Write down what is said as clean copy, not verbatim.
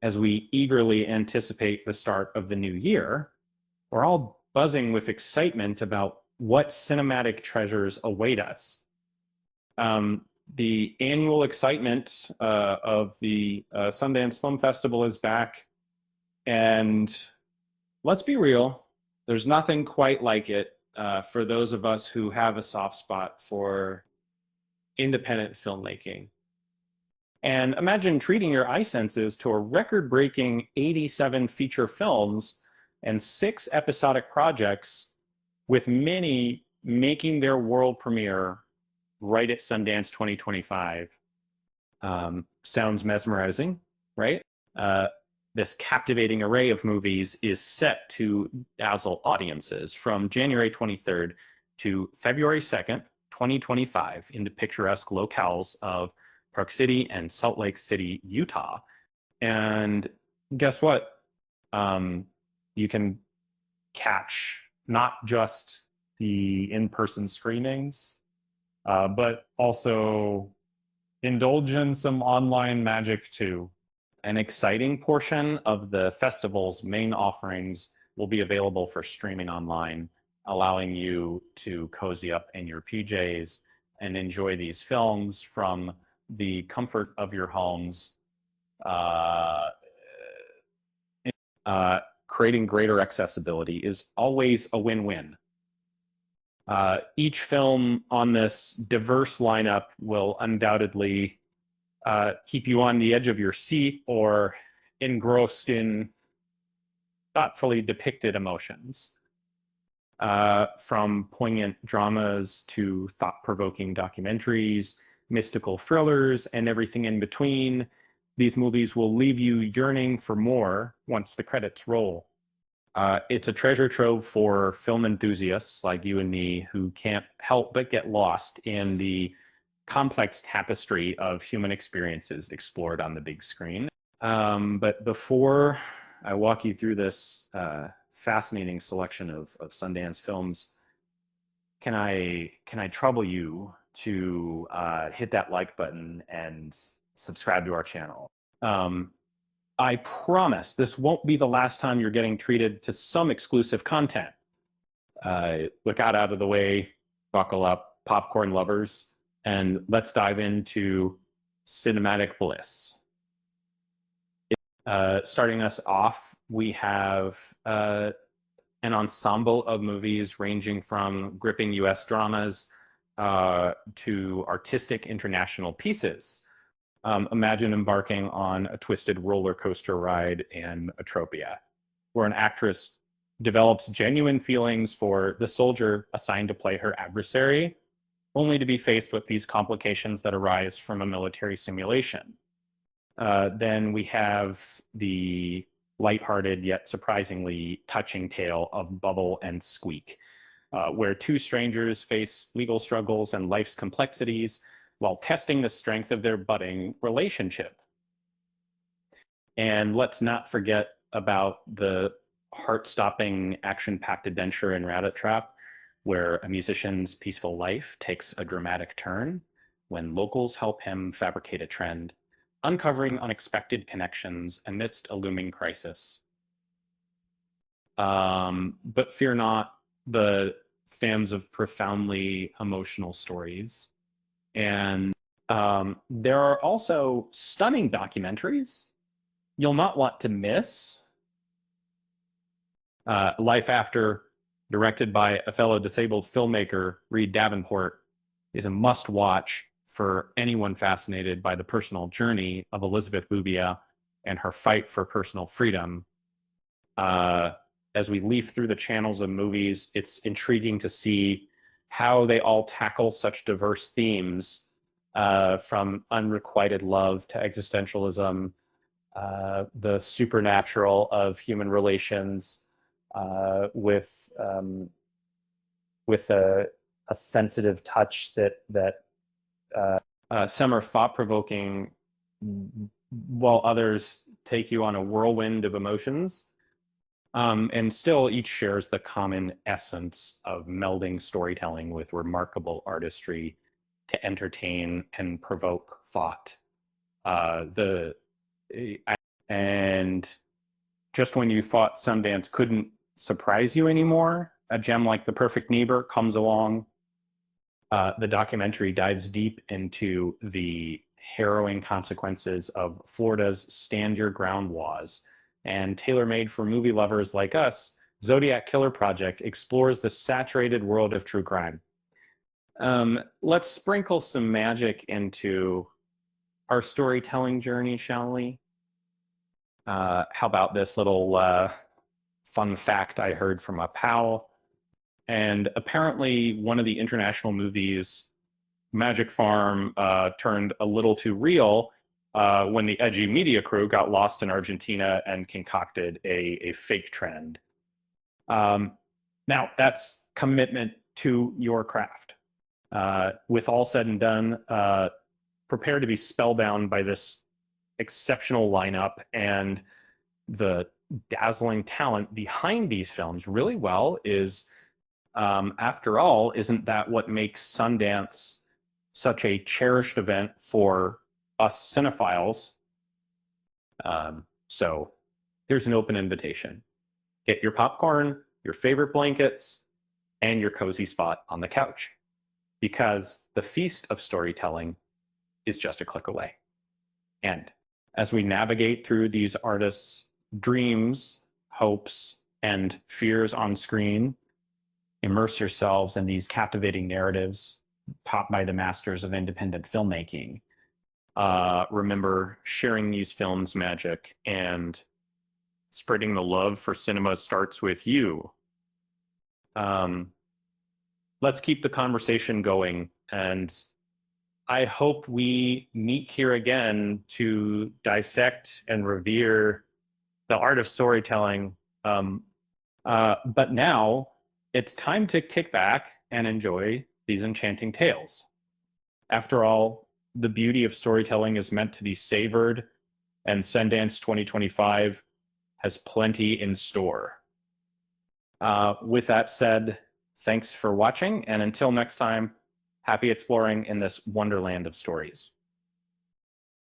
As we eagerly anticipate the start of the new year, we're all buzzing with excitement about what cinematic treasures await us. The annual excitement of the Sundance Film Festival is back, and let's be real, there's nothing quite like it for those of us who have a soft spot for independent filmmaking. And imagine treating your eye senses to a record breaking 87 feature films and 6 episodic projects, with many making their world premiere right at Sundance 2025. Sounds mesmerizing, right? Uh, this captivating array of movies is set to dazzle audiences from January 23rd to February 2nd, 2025, in the picturesque locales of Park City and Salt Lake City, Utah. And guess what? You can catch not just the in-person screenings, but also indulge in some online magic too. An exciting portion of the festival's main offerings will be available for streaming online, allowing you to cozy up in your PJs and enjoy these films from the comfort of your homes. Uh, Creating greater accessibility is always a win-win. Each film on this diverse lineup will undoubtedly keep you on the edge of your seat or engrossed in thoughtfully depicted emotions. From poignant dramas to thought-provoking documentaries, mystical thrillers, and everything in between, these movies will leave you yearning for more once the credits roll. It's a treasure trove for film enthusiasts like you and me who can't help but get lost in the complex tapestry of human experiences explored on the big screen. But before I walk you through this fascinating selection of Sundance films, can I trouble you to hit that like button and subscribe to our channel? I promise this won't be the last time you're getting treated to some exclusive content. Look out of the way, buckle up, popcorn lovers, and let's dive into cinematic bliss. Starting us off, we have an ensemble of movies ranging from gripping US dramas to artistic international pieces. Imagine embarking on a twisted roller coaster ride in Atropia, where an actress develops genuine feelings for the soldier assigned to play her adversary, only to be faced with these complications that arise from a military simulation. Then we have the lighthearted yet surprisingly touching tale of Bubble and Squeak, where two strangers face legal struggles and life's complexities while testing the strength of their budding relationship. And let's not forget about the heart-stopping, action-packed adventure in Rabbit Trap, where a musician's peaceful life takes a dramatic turn when locals help him fabricate a trend, uncovering unexpected connections amidst a looming crisis. But fear not, the fans of profoundly emotional stories. And there are also stunning documentaries you'll not want to miss. Life After, directed by a fellow disabled filmmaker, Reed Davenport, is a must-watch for anyone fascinated by the personal journey of Elizabeth Boubier and her fight for personal freedom. As we leaf through the channels of movies, it's intriguing to see how they all tackle such diverse themes, from unrequited love to existentialism, the supernatural of human relations, with a sensitive touch that some are thought-provoking, while others take you on a whirlwind of emotions. And still, each shares the common essence of melding storytelling with remarkable artistry to entertain and provoke thought. And just when you thought Sundance couldn't surprise you anymore, a gem like The Perfect Neighbor comes along. The documentary dives deep into the harrowing consequences of Florida's stand your ground laws. And tailor-made for movie lovers like us, Zodiac Killer Project explores the saturated world of true crime. Let's sprinkle some magic into our storytelling journey, shall we? How about this little fun fact I heard from a pal? And apparently, one of the international movies, Magic Farm, turned a little too real when the edgy media crew got lost in Argentina and concocted a fake trend. Now, that's commitment to your craft. With all said and done, prepare to be spellbound by this exceptional lineup and the dazzling talent behind these films really well is, after all, isn't that what makes Sundance such a cherished event for us cinephiles? So here's an open invitation. Get your popcorn, your favorite blankets, and your cozy spot on the couch, because the feast of storytelling is just a click away. And as we navigate through these artists' dreams, hopes, and fears on screen, immerse yourselves in these captivating narratives taught by the masters of independent filmmaking. Remember, sharing these films' magic and spreading the love for cinema starts with you. Let's keep the conversation going, and I hope we meet here again to dissect and revere the art of storytelling. But now it's time to kick back and enjoy these enchanting tales. After all, the beauty of storytelling is meant to be savored, and Sundance 2025 has plenty in store. With that said, thanks for watching, and until next time, happy exploring in this wonderland of stories.